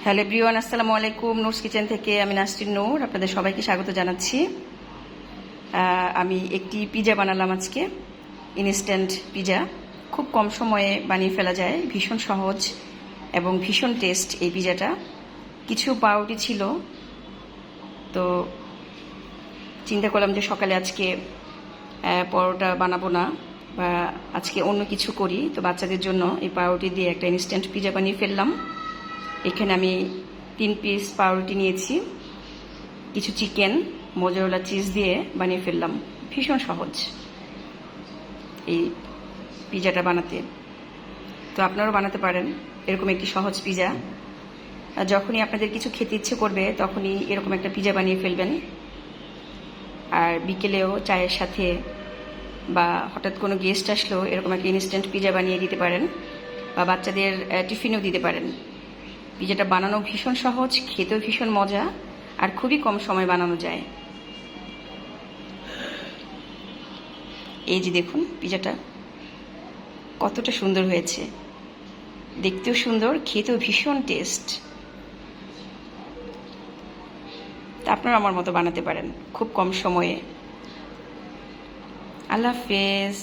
Hello everyone, আসসালামু আলাইকুম। Noors kitchen থেকে আমি নাসরিন নূর আপনাদের সবাইকে স্বাগত জানাচ্ছি। আমি একটি পিজা বানালাম আজকে, ইনস্ট্যান্ট পিজা। খুব কম সময়ে বানিয়ে ফেলা যায়, ভীষণ সহজ এবং ভীষণ টেস্ট এই পিজাটা। কিছু পাউরুটি ছিল, তো চিন্তা করলাম যে সকালে আজকে পরোটা বানাবো না, বা আজকে অন্য কিছু করি। তো বাচ্চাদের জন্য এই পাউরুটি দিয়ে একটা ইনস্ট্যান্ট পিজা বানিয়ে ফেললাম। এখানে আমি 3 পিস পাউরুটি নিয়েছি, কিছু চিকেন, মোজারেলা চিজ দিয়ে বানিয়ে ফেললাম। ভীষণ সহজ এই পিজাটা বানাতে, তো আপনারাও বানাতে পারেন এরকম একটি সহজ পিজা। আর যখনই আপনাদের কিছু খেতে ইচ্ছে করবে তখনই এরকম একটা পিজা বানিয়ে ফেলবেন। আর বিকেলেও চায়ের সাথে বা হঠাৎ কোনো গেস্ট আসলেও এরকম একটা ইনস্ট্যান্ট পিজা বানিয়ে দিতে পারেন, বা বাচ্চাদের টিফিনেও দিতে পারেন। পিজাটা বানানো ভীষণ সহজ, খেতেও ভীষণ মজা, আর খুবই কম সময় বানানো যায়। এই যে দেখুন পিজাটা কতটা সুন্দর হয়েছে, দেখতেও সুন্দর, খেতেও ভীষণ টেস্ট। তা আপনারা আমার মতো বানাতে পারেন খুব কম সময়ে। আল্লাহ হাফেজ।